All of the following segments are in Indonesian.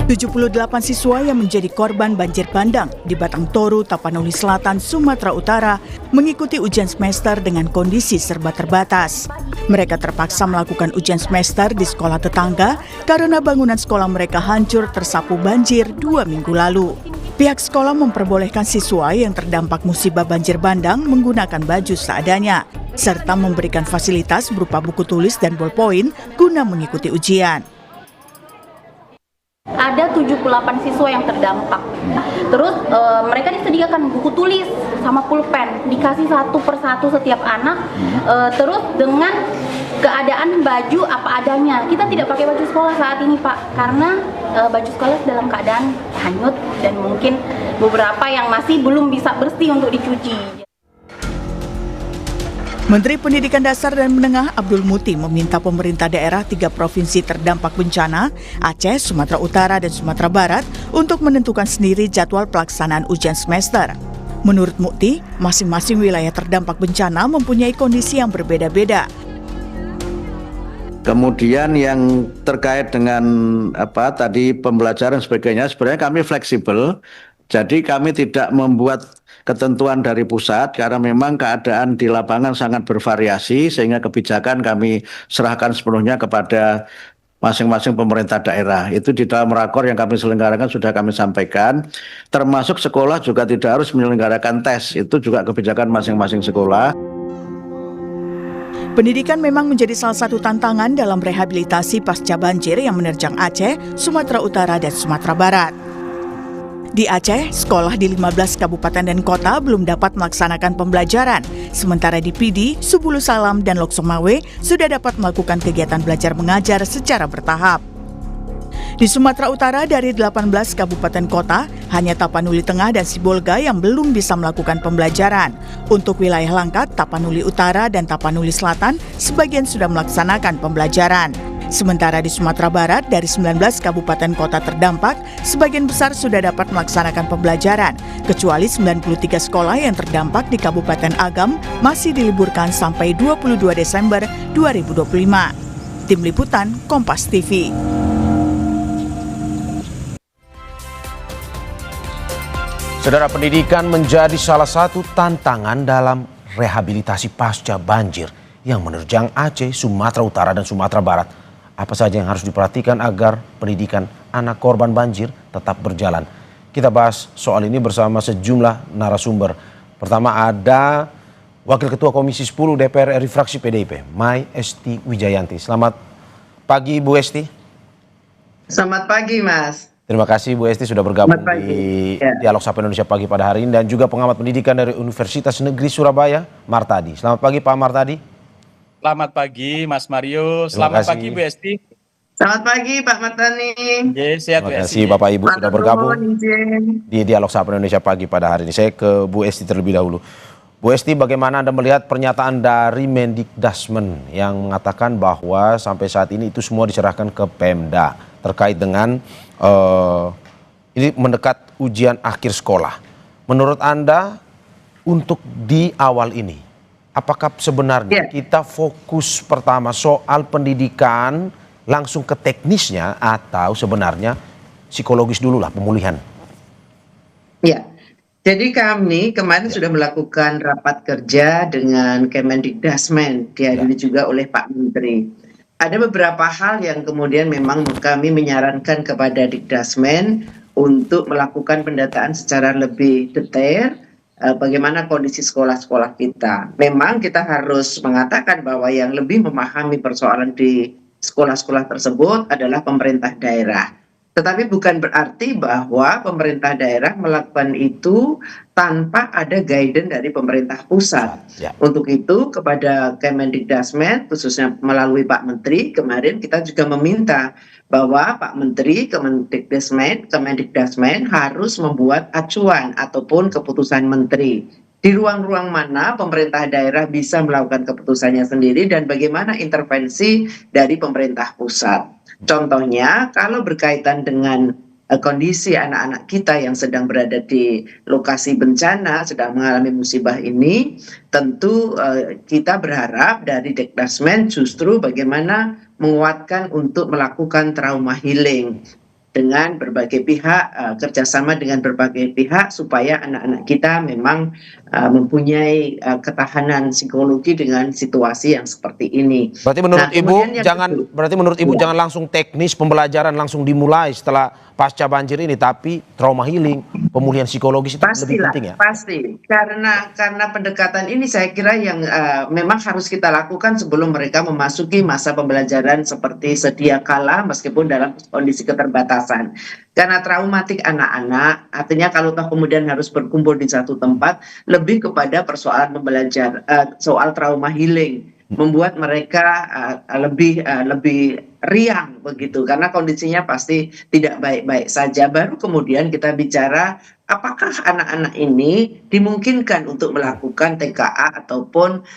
78 siswa yang menjadi korban banjir bandang di Batang Toru, Tapanuli Selatan, Sumatera Utara mengikuti ujian semester dengan kondisi serba terbatas. Mereka terpaksa melakukan ujian semester di sekolah tetangga karena bangunan sekolah mereka hancur tersapu banjir 2 minggu lalu. Pihak sekolah memperbolehkan siswa yang terdampak musibah banjir bandang menggunakan baju seadanya, serta memberikan fasilitas berupa buku tulis dan bolpoin guna mengikuti ujian. Ada 78 siswa yang terdampak. Terus mereka disediakan buku tulis sama pulpen, dikasih satu persatu setiap anak. Terus dengan keadaan baju apa adanya. Kita tidak pakai baju sekolah saat ini, Pak, karena baju sekolah dalam keadaan hanyut dan mungkin beberapa yang masih belum bisa bersih untuk dicuci. Menteri Pendidikan Dasar dan Menengah Abdul Muti meminta pemerintah daerah 3 provinsi terdampak bencana, Aceh, Sumatera Utara, dan Sumatera Barat, untuk menentukan sendiri jadwal pelaksanaan ujian semester. Menurut Muti, masing-masing wilayah terdampak bencana mempunyai kondisi yang berbeda-beda. Kemudian yang terkait dengan tadi pembelajaran sebagainya, sebenarnya kami fleksibel. Jadi kami tidak membuat ketentuan dari pusat karena memang keadaan di lapangan sangat bervariasi sehingga kebijakan kami serahkan sepenuhnya kepada masing-masing pemerintah daerah. Itu di dalam rakor yang kami selenggarakan sudah kami sampaikan. Termasuk sekolah juga tidak harus menyelenggarakan tes. Itu juga kebijakan masing-masing sekolah. Pendidikan memang menjadi salah satu tantangan dalam rehabilitasi pasca banjir yang menerjang Aceh, Sumatera Utara, dan Sumatera Barat. Di Aceh, sekolah di 15 kabupaten dan kota belum dapat melaksanakan pembelajaran. Sementara di Pidi, Subulu Salam, dan Loksomawe sudah dapat melakukan kegiatan belajar mengajar secara bertahap. Di Sumatera Utara, dari 18 kabupaten kota, hanya Tapanuli Tengah dan Sibolga yang belum bisa melakukan pembelajaran. Untuk wilayah Langkat, Tapanuli Utara, dan Tapanuli Selatan, sebagian sudah melaksanakan pembelajaran. Sementara di Sumatera Barat, dari 19 kabupaten kota terdampak, sebagian besar sudah dapat melaksanakan pembelajaran, kecuali 93 sekolah yang terdampak di Kabupaten Agam masih diliburkan sampai 22 Desember 2025. Tim Liputan, Kompas TV. Saudara, pendidikan menjadi salah satu tantangan dalam rehabilitasi pasca banjir yang menerjang Aceh, Sumatera Utara, dan Sumatera Barat. Apa saja yang harus diperhatikan agar pendidikan anak korban banjir tetap berjalan? Kita bahas soal ini bersama sejumlah narasumber. Pertama ada Wakil Ketua Komisi 10 DPR RI fraksi PDIP, Mai Esti Wijayanti. Selamat pagi, Bu Esti. Selamat pagi, Mas. Terima kasih Bu Esti sudah bergabung di Dialog Sapa Indonesia Pagi pada hari ini, dan juga pengamat pendidikan dari Universitas Negeri Surabaya, Martadi. Selamat pagi, Pak Martadi. Selamat pagi, Mas Mario. Selamat pagi, Bu Esti. Selamat pagi, Pak Martani. Sehat, terima kasih, Bapak Ibu sudah bergabung di Dialog Sapa Indonesia Pagi pada hari ini. Saya ke Bu Esti terlebih dahulu. Bu Esti, bagaimana Anda melihat pernyataan dari Mendikdasmen yang mengatakan bahwa sampai saat ini itu semua diserahkan ke Pemda terkait dengan ini mendekat ujian akhir sekolah. Menurut Anda, untuk di awal ini, apakah sebenarnya kita fokus pertama soal pendidikan langsung ke teknisnya, atau sebenarnya psikologis dulu lah pemulihan? Ya, jadi kami kemarin sudah melakukan rapat kerja dengan Kemendikdasmen, dihadiri juga oleh Pak Menteri. Ada beberapa hal yang kemudian memang kami menyarankan kepada Dikdasmen untuk melakukan pendataan secara lebih detail. Bagaimana kondisi sekolah-sekolah kita. Memang kita harus mengatakan bahwa yang lebih memahami persoalan di sekolah-sekolah tersebut adalah pemerintah daerah. Tetapi bukan berarti bahwa pemerintah daerah melakukan itu tanpa ada guidance dari pemerintah pusat. Untuk itu kepada Kemendikdasmen, khususnya melalui Pak Menteri, kemarin kita juga meminta bahwa Pak Menteri Kemendikdasmen harus membuat acuan ataupun keputusan menteri. Di ruang-ruang mana pemerintah daerah bisa melakukan keputusannya sendiri dan bagaimana intervensi dari pemerintah pusat. Contohnya kalau berkaitan dengan kondisi anak-anak kita yang sedang berada di lokasi bencana, sedang mengalami musibah ini, tentu kita berharap dari Dikdasmen justru bagaimana menguatkan untuk melakukan trauma healing. dengan berbagai pihak, kerjasama dengan berbagai pihak supaya anak-anak kita memang mempunyai ketahanan psikologi dengan situasi yang seperti ini. Berarti menurut Ibu kemudian yang jangan kedua, berarti menurut Ibu ya. jangan langsung teknis pembelajaran langsung dimulai setelah pasca banjir ini, tapi trauma healing, pemulihan psikologis itu lebih Pastilah, penting ya. pasti. Karena pendekatan ini saya kira yang memang harus kita lakukan sebelum mereka memasuki masa pembelajaran seperti sedia kala meskipun dalam kondisi keterbatasan. Karena traumatik anak-anak, artinya kalau toh kemudian harus berkumpul di satu tempat, lebih kepada persoalan soal trauma healing, membuat mereka lebih riang begitu, karena kondisinya pasti tidak baik-baik saja. Baru kemudian kita bicara apakah anak-anak ini dimungkinkan untuk melakukan TKA ataupun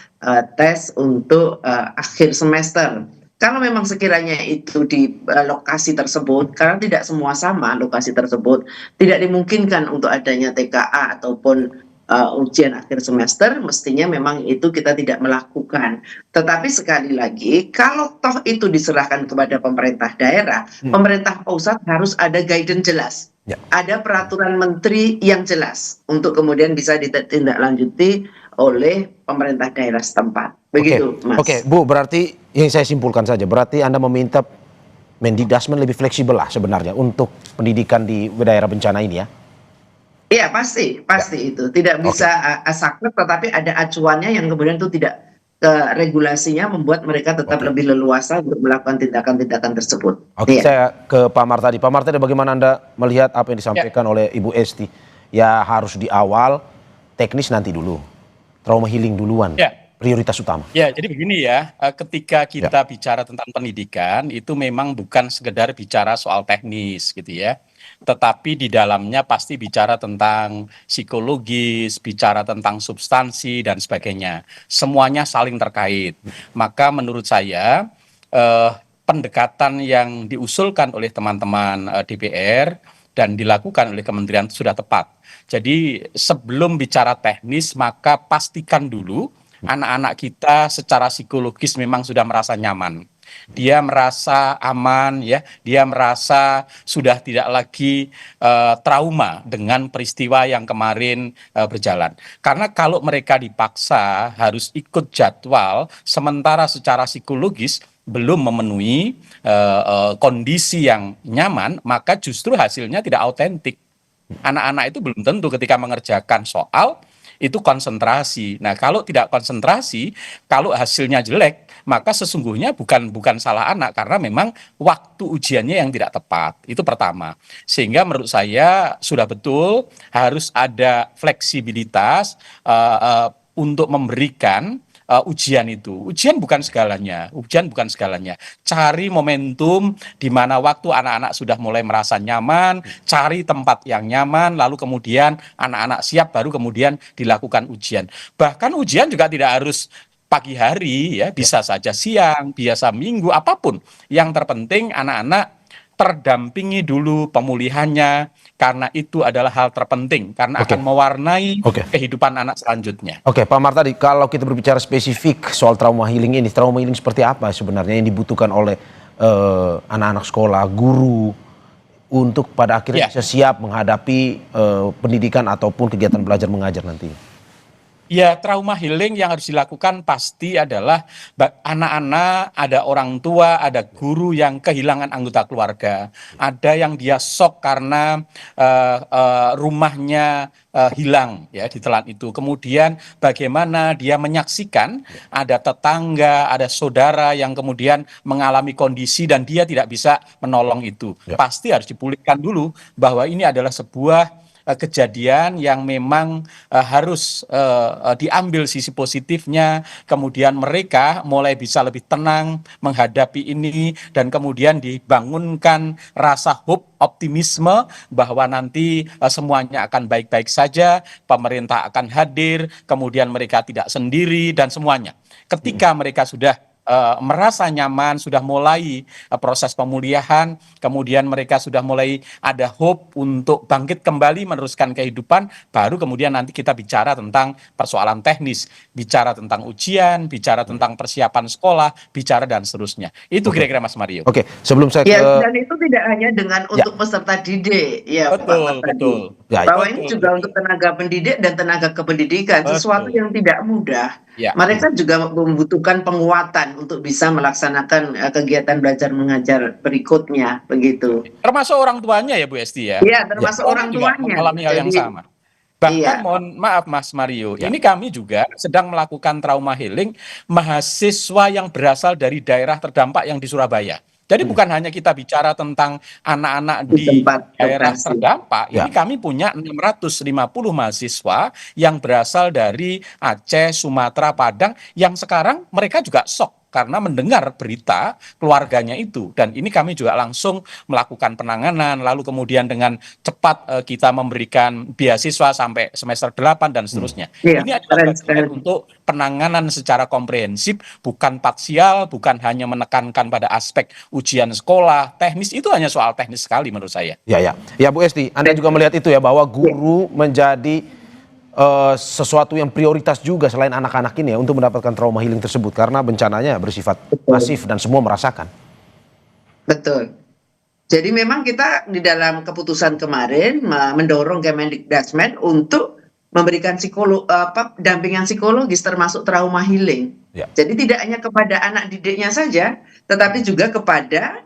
tes untuk akhir semester. Kalau memang sekiranya itu di lokasi tersebut, karena tidak semua sama lokasi tersebut, tidak dimungkinkan untuk adanya TKA ataupun ujian akhir semester, mestinya memang itu kita tidak melakukan. Tetapi sekali lagi, kalau toh itu diserahkan kepada pemerintah daerah, pemerintah pusat harus ada guidance jelas. Ya. Ada peraturan menteri yang jelas untuk kemudian bisa ditindaklanjuti oleh pemerintah daerah setempat. Begitu, Mas. Oke, Bu, berarti yang saya simpulkan saja, berarti Anda meminta Mendikdasmen lebih fleksibel lah sebenarnya untuk pendidikan di daerah bencana ini ya? Iya, pasti itu. Tidak bisa saklek, tetapi ada acuannya yang kemudian itu tidak regulasinya membuat mereka tetap lebih leluasa untuk melakukan tindakan-tindakan tersebut. Oke, Iya. saya ke Pak Martadi. Pak Martadi, bagaimana Anda melihat apa yang disampaikan oleh Ibu Esti? Ya harus di awal, teknis nanti dulu. Trauma healing duluan, prioritas utama. Ya, jadi begini ya, ketika kita bicara tentang pendidikan, itu memang bukan sekedar bicara soal teknis gitu ya. Tetapi di dalamnya pasti bicara tentang psikologis, bicara tentang substansi dan sebagainya. Semuanya saling terkait. Maka menurut saya pendekatan yang diusulkan oleh teman-teman DPR dan dilakukan oleh kementerian sudah tepat. Jadi sebelum bicara teknis, maka pastikan dulu anak-anak kita secara psikologis memang sudah merasa nyaman. Dia merasa aman, ya. Dia merasa sudah tidak lagi trauma dengan peristiwa yang kemarin berjalan. Karena kalau mereka dipaksa harus ikut jadwal, sementara secara psikologis belum memenuhi kondisi yang nyaman, maka justru hasilnya tidak autentik. Anak-anak itu belum tentu ketika mengerjakan soal itu konsentrasi. Nah, kalau tidak konsentrasi, kalau hasilnya jelek, maka sesungguhnya bukan salah anak, karena memang waktu ujiannya yang tidak tepat. Itu pertama. Sehingga menurut saya sudah betul harus ada fleksibilitas untuk memberikan ujian itu. Ujian bukan segalanya. Cari momentum di mana waktu anak-anak sudah mulai merasa nyaman, cari tempat yang nyaman, lalu kemudian anak-anak siap, baru kemudian dilakukan ujian. Bahkan ujian juga tidak harus pagi hari ya, bisa saja siang, biasa minggu, apapun. Yang terpenting anak-anak terdampingi dulu pemulihannya, karena itu adalah hal terpenting, karena akan mewarnai kehidupan anak selanjutnya. Oke, Pak Martadi, kalau kita berbicara spesifik soal trauma healing ini, trauma healing seperti apa sebenarnya yang dibutuhkan oleh anak-anak sekolah, guru, untuk pada akhirnya bisa siap menghadapi pendidikan ataupun kegiatan belajar mengajar nanti? Ya, trauma healing yang harus dilakukan pasti adalah anak-anak, ada orang tua, ada guru yang kehilangan anggota keluarga. Ada yang dia shock karena rumahnya hilang ya ditelan itu. Kemudian bagaimana dia menyaksikan ada tetangga, ada saudara yang kemudian mengalami kondisi dan dia tidak bisa menolong itu. Pasti harus dipulihkan dulu bahwa ini adalah sebuah kejadian yang memang harus diambil sisi positifnya, kemudian mereka mulai bisa lebih tenang menghadapi ini, dan kemudian dibangunkan rasa hope, optimisme bahwa nanti semuanya akan baik-baik saja, pemerintah akan hadir, kemudian mereka tidak sendiri dan semuanya. Ketika mereka sudah merasa nyaman, sudah mulai proses pemulihan, kemudian mereka sudah mulai ada hope untuk bangkit kembali meneruskan kehidupan, baru kemudian nanti kita bicara tentang persoalan teknis, bicara tentang ujian, bicara tentang persiapan sekolah, bicara dan seterusnya. Itu kira-kira Mas Mario. Oke, sebelum saya Ya, ke dan itu tidak hanya dengan untuk peserta didik, ya Pak Betul, Tadi. betul. Ya, Bahwa betul, ini juga betul. untuk tenaga pendidik dan tenaga kependidikan, sesuatu Betul. yang tidak mudah. Ya. Mereka juga membutuhkan penguatan untuk bisa melaksanakan kegiatan belajar mengajar berikutnya, begitu. Termasuk orang tuanya ya Bu Esti ya. Iya, termasuk Orang orang juga tuanya. mengalami hal yang Jadi, sama. Bahkan iya, mohon maaf Mas Mario, Ya. ini kami juga sedang melakukan trauma healing mahasiswa yang berasal dari daerah terdampak yang di Surabaya. Jadi bukan hanya kita bicara tentang anak-anak di di tempat daerah lokasi. terdampak, Ya. ini kami punya 650 mahasiswa yang berasal dari Aceh, Sumatera, Padang, yang sekarang mereka juga shock karena mendengar berita keluarganya itu. Dan ini kami juga langsung melakukan penanganan, lalu kemudian dengan cepat kita memberikan beasiswa sampai semester 8 dan seterusnya. Iya, Ini adalah keren bagian sekali. untuk penanganan secara komprehensif, bukan parsial, bukan hanya menekankan pada aspek ujian sekolah, teknis, itu hanya soal teknis sekali menurut saya. Ya Bu Esti, Anda juga melihat itu ya, bahwa guru menjadi sesuatu yang prioritas juga selain anak-anak ini ya untuk mendapatkan trauma healing tersebut karena bencananya bersifat masif dan semua merasakan. Betul. Jadi memang kita di dalam keputusan kemarin mendorong Kemendikdasmen untuk memberikan dampingan psikologis termasuk trauma healing. Ya. Jadi tidak hanya kepada anak didiknya saja, tetapi juga kepada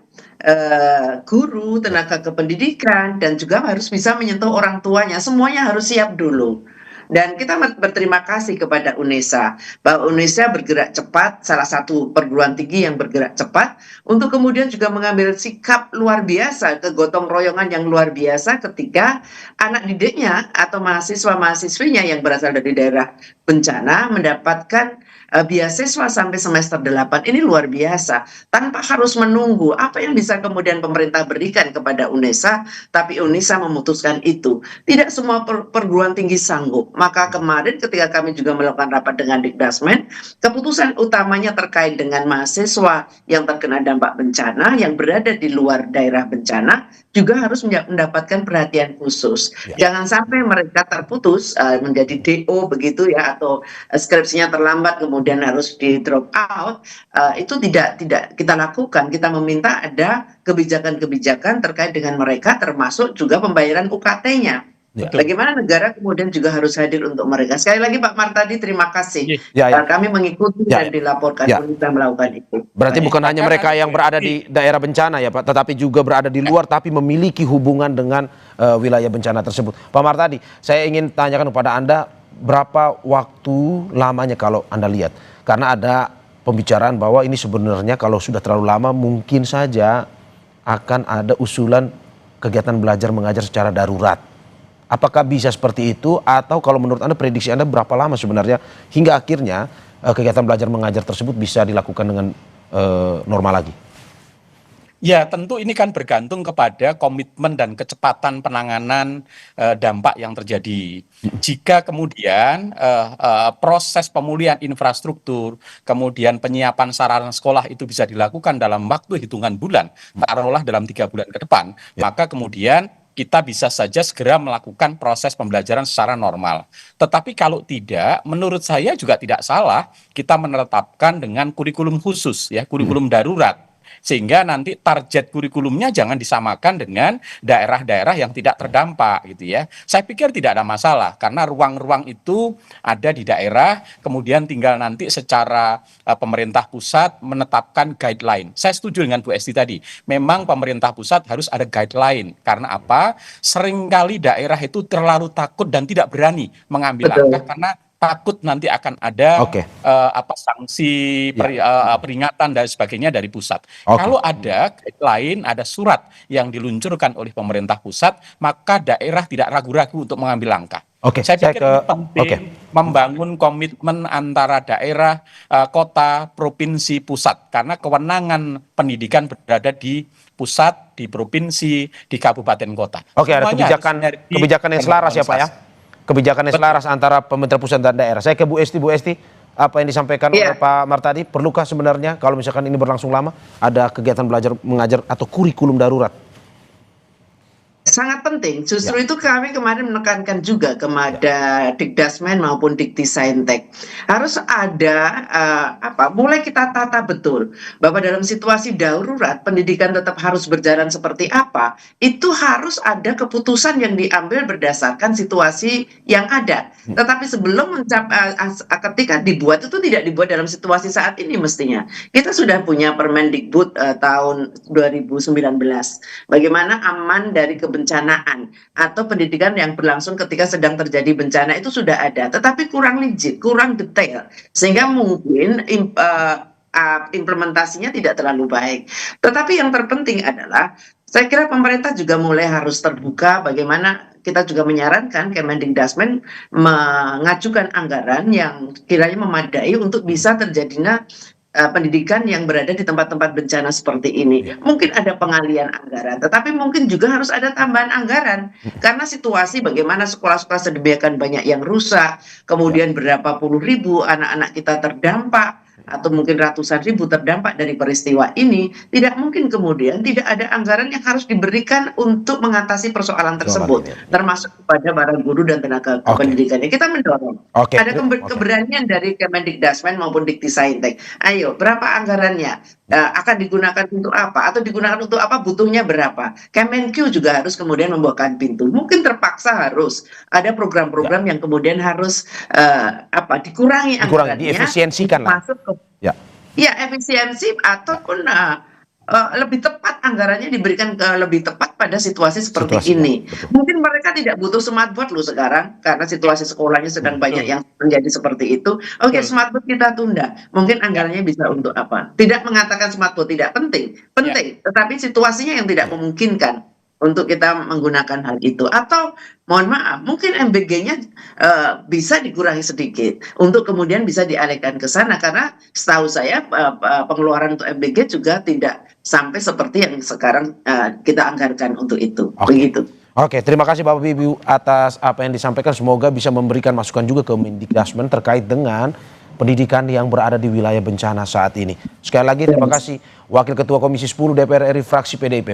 guru, tenaga kependidikan, dan juga harus bisa menyentuh orang tuanya. Semuanya harus siap dulu. Dan kita berterima kasih kepada UNESA, bahwa UNESA bergerak cepat, salah satu perguruan tinggi yang bergerak cepat, untuk kemudian juga mengambil sikap luar biasa, kegotong royongan yang luar biasa ketika anak didiknya atau mahasiswa-mahasiswinya yang berasal dari daerah bencana mendapatkan beasiswa sampai semester 8. Ini luar biasa, tanpa harus menunggu apa yang bisa kemudian pemerintah berikan kepada UNESA, tapi UNESA memutuskan itu. Tidak semua perguruan tinggi sanggup. Maka kemarin ketika kami juga melakukan rapat dengan Dikdasmen, keputusan utamanya terkait dengan mahasiswa yang terkena dampak bencana, yang berada di luar daerah bencana, juga harus mendapatkan perhatian khusus. Jangan sampai mereka terputus menjadi DO begitu ya, atau skripsinya terlambat kemudian harus di drop out. Itu tidak kita lakukan. Kita meminta ada kebijakan-kebijakan terkait dengan mereka, termasuk juga pembayaran UKT-nya. Ya. Bagaimana negara kemudian juga harus hadir untuk mereka. Sekali lagi Pak Martadi, terima kasih. Ya. Kami mengikuti dan dilaporkan kita melakukan itu. Berarti bukan hanya mereka yang berada di daerah bencana ya Pak, tetapi juga berada di luar tapi memiliki hubungan dengan wilayah bencana tersebut. Pak Martadi, saya ingin tanyakan kepada Anda, berapa waktu lamanya kalau Anda lihat? Karena ada pembicaraan bahwa ini sebenarnya kalau sudah terlalu lama mungkin saja akan ada usulan kegiatan belajar mengajar secara darurat. Apakah bisa seperti itu, atau kalau menurut Anda, prediksi Anda berapa lama sebenarnya hingga akhirnya kegiatan belajar mengajar tersebut bisa dilakukan dengan normal lagi? Ya, tentu ini kan bergantung kepada komitmen dan kecepatan penanganan dampak yang terjadi. Jika kemudian proses pemulihan infrastruktur, kemudian penyiapan sarana sekolah itu bisa dilakukan dalam waktu hitungan bulan, taruhlah dalam 3 bulan ke depan, maka kemudian kita bisa saja segera melakukan proses pembelajaran secara normal. Tetapi kalau tidak, menurut saya juga tidak salah kita menetapkan dengan kurikulum khusus, ya, kurikulum darurat. Sehingga nanti target kurikulumnya jangan disamakan dengan daerah-daerah yang tidak terdampak gitu ya. Saya pikir tidak ada masalah karena ruang-ruang itu ada di daerah, kemudian tinggal nanti secara pemerintah pusat menetapkan guideline. Saya setuju dengan Bu Esti tadi. Memang pemerintah pusat harus ada guideline. Karena apa? Seringkali daerah itu terlalu takut dan tidak berani mengambil langkah karena takut nanti akan ada sanksi, peringatan dan sebagainya dari pusat. Kalau ada guideline, ada surat yang diluncurkan oleh pemerintah pusat, maka daerah tidak ragu-ragu untuk mengambil langkah. Saya pikir ini penting membangun komitmen antara daerah, kota, provinsi, pusat. Karena kewenangan pendidikan berada di pusat, di provinsi, di kabupaten kota. Ada kebijakan yang selaras ya Pak ya? Kebijakan yang selaras antara pemerintah pusat dan daerah. Saya ke Bu Esti. Bu Esti, apa yang disampaikan Iya. oleh Pak Martadi? Perlukah sebenarnya kalau misalkan ini berlangsung lama ada kegiatan belajar mengajar atau kurikulum darurat? Sangat penting, justru itu kami kemarin menekankan juga kepada Dikdasmen maupun Diktisaintek harus ada mulai kita tata betul bahwa dalam situasi darurat pendidikan tetap harus berjalan seperti apa, itu harus ada keputusan yang diambil berdasarkan situasi yang ada. Tetapi sebelum ketika dibuat itu tidak dibuat dalam situasi saat ini mestinya. Kita sudah punya Permendikbud tahun 2019 bagaimana aman dari kebencanaan atau pendidikan yang berlangsung ketika sedang terjadi bencana itu sudah ada, tetapi kurang rigid, kurang detail, sehingga mungkin implementasinya tidak terlalu baik. Tetapi yang terpenting adalah saya kira pemerintah juga mulai harus terbuka bagaimana kita juga menyarankan Kemendikdasmen mengajukan anggaran yang kiranya memadai untuk bisa terjadinya pendidikan yang berada di tempat-tempat bencana seperti ini. Mungkin ada pengalian anggaran, tetapi mungkin juga harus ada tambahan anggaran. Karena situasi bagaimana sekolah-sekolah sedemikian banyak yang rusak, kemudian berapa puluh ribu anak-anak kita terdampak, atau mungkin ratusan ribu terdampak dari peristiwa ini, tidak mungkin kemudian tidak ada anggaran yang harus diberikan untuk mengatasi persoalan tersebut, termasuk kepada para guru dan tenaga pendidikannya. Kita mendorong ada keberanian dari Kemendikdasmen maupun Diktisaintek. Ayo, berapa anggarannya? Akan digunakan untuk apa? Atau digunakan untuk apa? Butuhnya berapa? Kemenkyu juga harus kemudian membukakan pintu. Mungkin terpaksa harus ada program-program yang kemudian harus dikurangi anggarannya, diefisiensikan lah. masuk ke efisiensi ataupun lebih tepat anggarannya diberikan lebih tepat pada situasi seperti ini. Mungkin mereka tidak butuh smartboard loh sekarang karena situasi sekolahnya sedang banyak yang menjadi seperti itu. Oke, smartboard kita tunda. Mungkin anggarannya bisa untuk apa? Tidak mengatakan smartboard tidak penting, tetapi situasinya yang tidak memungkinkan untuk kita menggunakan hal itu. Atau mohon maaf, mungkin MBG-nya bisa dikurangi sedikit untuk kemudian bisa dialihkan ke sana, karena setahu saya pengeluaran untuk MBG juga tidak sampai seperti yang sekarang kita anggarkan untuk itu. Begitu. Oke, terima kasih Bapak Ibu atas apa yang disampaikan. Semoga bisa memberikan masukan juga ke Mendikdasmen terkait dengan pendidikan yang berada di wilayah bencana saat ini. Sekali lagi terima kasih Wakil Ketua Komisi 10 DPR RI fraksi PDIP